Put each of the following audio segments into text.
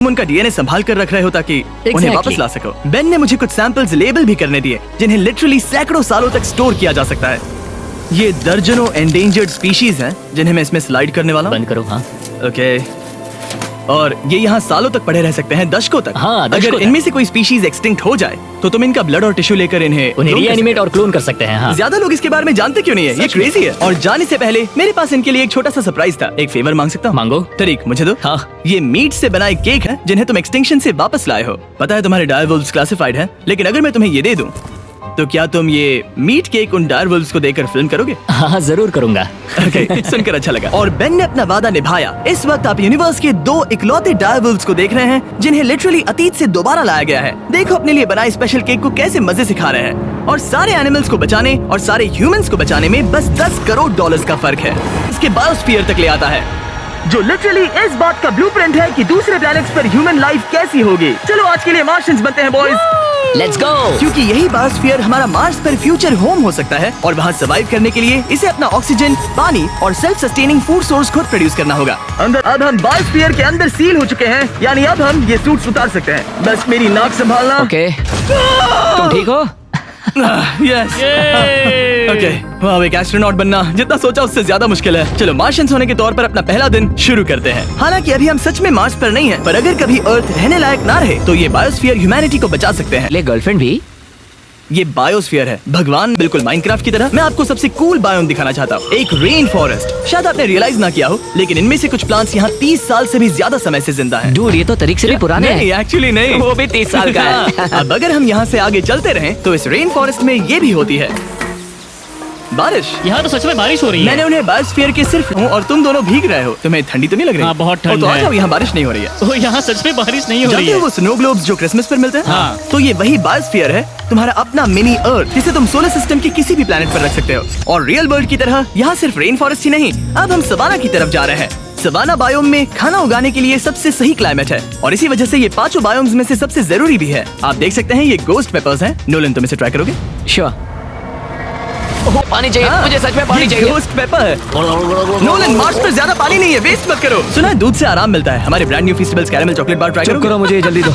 उनका डीएनए संभाल कर रख रहे हो ताकि उन्हें वापस ला सको। बेन ने मुझे कुछ सैंपल्स लेबल भी करने दिए जिन्हें लिटरली सैकड़ों सालों तक स्टोर किया जा सकता है। ये दर्जनों एंडेंजर्ड स्पीशीज हैं जिन्हें मैं इसमें स्लाइड करने वाला हूँ। बंद करो। हाँ ओके। और ये यहाँ सालों तक पड़े रह सकते हैं, दशकों तक। हाँ, अगर इनमें से कोई स्पीशीज एक्सटिंक्ट हो जाए तो तुम इनका ब्लड और टिश्यू लेकर उन्हें रीएनिमेट और क्लोन कर सकते हैं। हाँ। ज्यादा लोग इसके बारे में जानते क्यों नहीं है? ये क्रेजी है। और जाने से पहले मेरे पास इनके लिए एक छोटा सा सरप्राइज था। एक फेवर मांग सकता हूँ? मांगो। तरीक मुझे दो। हाँ। ये मीट से बनाए केक हैं जिन्हें तुम एक्सटिंक्शन से वापस लाए हो। पता है तुम्हारे डायरवुल्व्स क्लासिफाइड हैं, लेकिन अगर मैं तुम्हें ये दे दूं तो क्या तुम ये मीट केक उन डायरवुल्व्स को देकर फिल्म करोगे? हाँ जरूर करूंगा। Okay, सुनकर अच्छा लगा। और बेन ने अपना वादा निभाया। इस वक्त आप यूनिवर्स के 2 इकलौते डायरवुल्व्स को देख रहे हैं जिन्हें लिटरली अतीत से दोबारा लाया गया है। देखो अपने लिए बनाए स्पेशल केक को कैसे मजे से खा रहे हैं। और सारे एनिमल्स को बचाने और सारे ह्यूमंस को बचाने में बस $10 करोड़ का फर्क है। इसके बायोस्फीयर तक ले आता है, जो लिटरली इस बात का ब्लूप्रिंट है कि दूसरे प्लैनेट्स पर ह्यूमन लाइफ कैसी होगी। चलो आज के लिए मार्शियंस बनते हैं बॉयज। Let's go. क्योंकि यही बायोस्फीयर हमारा मार्स पर फ्यूचर होम हो सकता है और वहाँ सर्वाइव करने के लिए इसे अपना ऑक्सीजन, पानी और सेल्फ सस्टेनिंग फूड सोर्स खुद प्रोड्यूस करना होगा। अब हम बायोस्फीयर के अंदर सील हो चुके हैं, यानी अब हम ये सूट्स उतार सकते हैं। बस मेरी नाक संभालना। ओके। तुम ठीक हो? यस। ओके। वाह, एक एस्ट्रोनॉट बनना जितना सोचा उससे ज्यादा मुश्किल है। चलो मार्शियंस होने के तौर पर अपना पहला दिन शुरू करते हैं। हालांकि अभी हम सच में मार्स पर नहीं हैं, पर अगर कभी अर्थ रहने लायक ना रहे तो ये बायोस्फीयर ह्यूमैनिटी को बचा सकते हैं। ले गर्लफ्रेंड भी? ये बायोस्फीयर है भगवान, बिल्कुल माइनक्राफ्ट की तरह। मैं आपको सबसे कूल बायोम दिखाना चाहता हूँ, एक रेन फॉरेस्ट। शायद आपने रियलाइज ना किया हो, लेकिन इनमें से कुछ प्लांट्स यहाँ 30 साल से भी ज्यादा समय से जिंदा हैं। डूड, ये तो तरीक से भी पुराने हैं। नहीं, एक्चुअली नहीं, वो भी 30 साल का है। अब अगर हम यहाँ से आगे चलते रहें तो इस रेन फॉरेस्ट में ये भी होती है बारिश। यहाँ तो सच में बारिश हो रही है। मैंने उन्हें बायोस्फीयर के सिर्फ हूँ और तुम दोनों भीग रहे हो। तुम्हें ठंडी तो नहीं लग रही? हाँ, बहुत ठंड तो आ है। जाओ, यहाँ बारिश नहीं हो रही है। ओह, यहाँ सच में बारिश नहीं हो रही जानते है। हो वो स्नो ग्लोब्स जो क्रिसमस पर मिलते हैं? हाँ। तो ये वही बायोस्फीयर है, तुम्हारा अपना मिनी अर्थ, जिसे तुम सोलर सिस्टम के किसी भी प्लेनेट पर रख सकते हो। और रियल वर्ल्ड की तरह यहाँ सिर्फ रेन फॉरेस्ट ही नहीं, अब हम सवाना की तरफ जा रहे हैं। सवाना बायोम में खाना उगाने के लिए सबसे सही क्लाइमेट है और इसी वजह से ये 5 बायोम्स में से सबसे जरूरी भी है। आप देख सकते हैं ये गोस्ट पेपर्स हैं। नोलन, तुम इसे ट्राई करोगे? श्योर। पानी चाहिए। हाँ, मुझे सच में पानी चाहिए। गोस्ट पेपर है। नोलन, मार्स पर ज्यादा पानी नहीं है, वेस्ट मत करो। सुना है दूध से आराम मिलता है। हमारे brand new festivals caramel chocolate bar try चुप करो, मुझे जल्दी दो।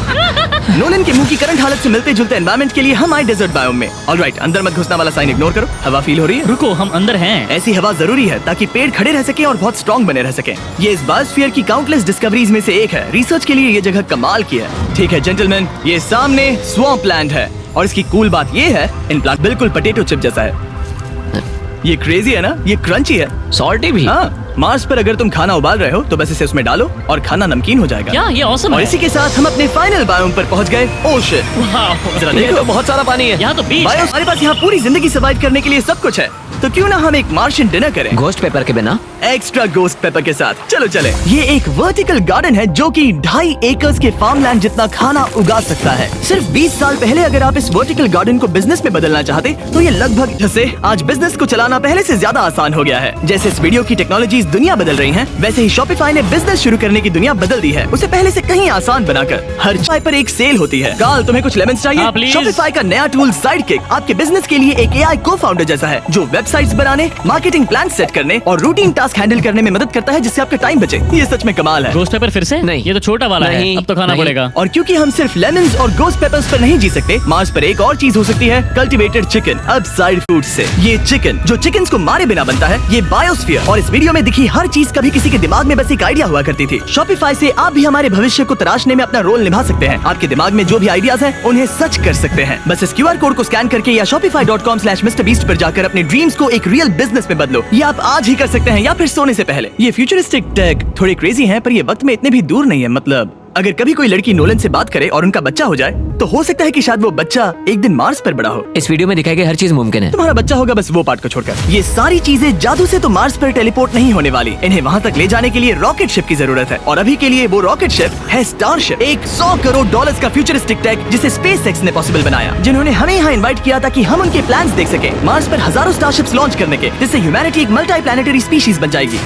नोलन के मुंह की करंट हालत से मिलते जुलते एनवायरनमेंट के लिए हम आए डेजर्ट बायोम में। ऑलराइट, अंदर मत घुसना वाला साइन इग्नोर करो। हवा फील हो रही है? रुको, हम अंदर हैं। ऐसी हवा जरूरी है ताकि पेड़ खड़े रह सके और बहुत स्ट्रॉन्ग बने रह सके। ये इस बायोस्फीयर की काउंटलेस डिस्कवरीज में से एक है। रिसर्च के लिए ये जगह कमाल की है। ठीक है जेंटलमैन, ये सामने स्वैम्प लैंड है और इसकी कूल बात ये है, इन प्लांट बिल्कुल पोटैटो चिप जैसा है। ये क्रेजी है ना? ये क्रंची है। सॉल्टी भी? हाँ, मार्स पर अगर तुम खाना उबाल रहे हो तो बस इसे उसमें डालो और खाना नमकीन हो जाएगा। क्या ये ऑसम और है। इसी के साथ हम अपने फाइनल बायोम पर पहुंच गए, ओशन। वाह, जरा ये देखो, तो बहुत सारा पानी है। यहाँ तो बीच बायो, हमारे पास यहाँ पूरी जिंदगी सर्वाइव करने के लिए सब कुछ है। तो क्यों ना हम एक मार्शियन डिनर करें घोस्ट पेपर के बिना? एक्स्ट्रा गोस्ट पेपर के साथ। चलो चले। ये एक वर्टिकल गार्डन है जो कि 2.5 एकर्स के फार्मलैंड जितना खाना उगा सकता है। सिर्फ 20 साल पहले अगर आप इस वर्टिकल गार्डन को बिजनेस में बदलना चाहते तो ये लगभग जैसे आज बिजनेस को चलाना पहले से ज्यादा आसान हो गया है। जैसे इस वीडियो की टेक्नोलॉजीज दुनिया बदल रही हैं, वैसे ही शॉपिफाई ने बिजनेस शुरू करने की दुनिया बदल दी है, उसे पहले से कहीं आसान बनाकर। हर चाय पर एक सेल होती है। काल, तुम्हें कुछ लेमन चाहिए? हाँ, प्लीज। शॉपिफाई का नया टूल साइडकिक आपके बिजनेस के लिए एक AI को-फाउंडर जैसा है जो वेबसाइट्स बनाने, मार्केटिंग प्लान सेट करने और रूटीन टास्क हैंडल करने में मदद करता है, जिससे आपका टाइम बचे। ये सच में कमाल है। गोस्ट पेपर फिर से? नहीं। ये तो छोटा वाला है, नहीं, अब तो खाना नहीं। पड़ेगा। और क्योंकि हम सिर्फ लेमन्स और गोस्ट पेपर्स पर नहीं जी सकते, मार्स पर एक और चीज हो सकती है, कल्टीवेटेड चिकन। अब साइड फूड से ये चिकन जो चिकन्स को मारे बिना बनता है, ये बायोस्फीयर और इस वीडियो में दिखी हर चीज कभी किसी के दिमाग में बस एक आइडिया हुआ करती थी। शॉपिफाई से आप भी हमारे भविष्य को तराशने में अपना रोल निभा सकते हैं। आपके दिमाग में जो भी आइडियाज हैं उन्हें सच कर सकते हैं। बस इस QR कोड को स्कैन करके या shopify.com/MrBeast पर जाकर अपने ड्रीम्स को एक रियल बिजनेस में बदलो। ये आप आज ही कर सकते हैं या फिर सोने से पहले। ये फ्यूचरिस्टिक टेक थोड़े क्रेजी हैं, पर ये वक्त में इतने भी दूर नहीं है। मतलब अगर कभी कोई लड़की नोलन से बात करे और उनका बच्चा हो जाए तो हो सकता है कि शायद वो बच्चा एक दिन मार्स पर बड़ा हो। इस वीडियो में दिखाई गई हर चीज मुमकिन है। तुम्हारा बच्चा होगा, बस वो पार्ट को छोड़कर। ये सारी चीजें जादू से तो मार्स पर टेलीपोर्ट नहीं होने वाली। इन्हें वहाँ तक ले जाने के लिए रॉकेट शिप की जरूरत है और अभी के लिए वो रॉकेट शिप है स्टारशिप, एक $100 करोड़ का फ्यूचरिस्टिक टेक जिसे स्पेसएक्स ने पॉसिबल बनाया, जिन्होंने हमें यहाँ इन्वाइट किया ताकि हम उनके प्लान्स देख सके मार्स पर हजारों स्टारशिप्स लॉन्च करने के, जिससे ह्यूमैनिटी एक मल्टी प्लैनेटरी स्पीशीज बन जाएगी।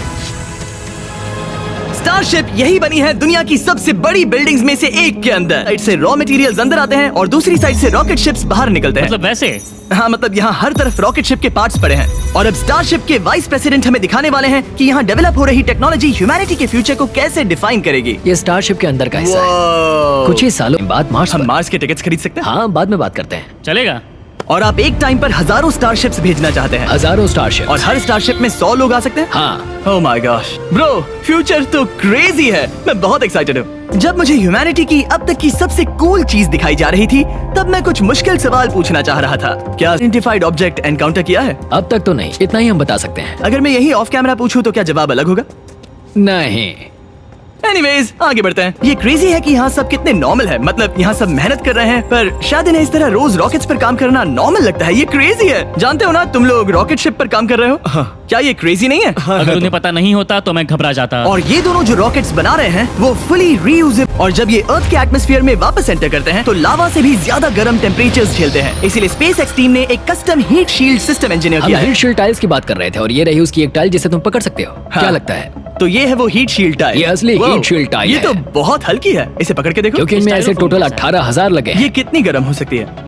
स्टारशिप यही बनी है दुनिया की सबसे बड़ी बिल्डिंग्स में से एक के अंदर। साइड से रॉ मटेरियल्स अंदर आते हैं और दूसरी साइड से रॉकेट शिप्स बाहर निकलते हैं। मतलब वैसे हाँ, मतलब यहाँ हर तरफ रॉकेट शिप के पार्ट्स पड़े हैं। और अब स्टारशिप के वाइस प्रेसिडेंट हमें दिखाने वाले हैं कि यहाँ डेवलप हो रही टेक्नोलॉजी ह्यूमैनिटी के फ्यूचर को कैसे डिफाइन करेगी। ये स्टारशिप के अंदर का हिस्सा है। Wow! कुछ ही सालों बाद मार्स हम पर। मार्स के टिकट्स खरीद सकते हैं। हाँ, बाद में बात करते हैं। चलेगा। और आप एक टाइम पर हजारों स्टारशिप्स भेजना चाहते हैं हजारों स्टारशिप और हर स्टारशिप में 100 लोग आ सकते हैं। हाँ। Oh my gosh bro, future तो क्रेजी है। मैं बहुत एक्साइटेड हूँ। जब मुझे ह्यूमैनिटी की अब तक की सबसे कूल चीज दिखाई जा रही थी, तब मैं कुछ मुश्किल सवाल पूछना चाह रहा था। क्या आइडेंटिफाइड ऑब्जेक्ट एनकाउंटर किया है? अब तक तो नहीं, इतना ही हम बता सकते हैं। अगर मैं यही ऑफ कैमरा पूछूं तो क्या जवाब अलग होगा? नहीं। एनीवेज, आगे बढ़ते हैं। ये क्रेजी है कि यहाँ सब कितने नॉर्मल है। मतलब यहाँ सब मेहनत कर रहे हैं, पर शायद इन्हें इस तरह रोज रॉकेट्स पर काम करना नॉर्मल लगता है। ये क्रेजी है। जानते हो ना, तुम लोग रॉकेट शिप पर काम कर रहे हो। क्या ये क्रेजी नहीं है? अगर उन्हें पता नहीं होता तो मैं घबरा जाता। और ये दोनों जो रॉकेट्स बना रहे हैं वो फुली रीयूजेबल, और जब ये अर्थ के एटमॉस्फेयर में वापस एंटर करते हैं तो लावा से भी ज्यादा गर्म टेम्परेचर्स झेलते हैं। इसीलिए स्पेसएक्स टीम ने एक custom heat shield system engineer हम किया है। हीट शील्ड टाइल्स की बात कर रहे थे और ये रही उसकी एक टाइल जिसे तुम पकड़ सकते हो। क्या लगता है? तो ये है वो हीट शील्ड टाइल। ये असली Wow, heat shield टाइल ये है। तो बहुत हल्की है। इसे पकड़ के देखो। क्योंकि इनमें ऐसे स्टाइलोफोन टोटल जैसा है। 18,000 लगे हैं। ये कितनी गर्म हो सकती है?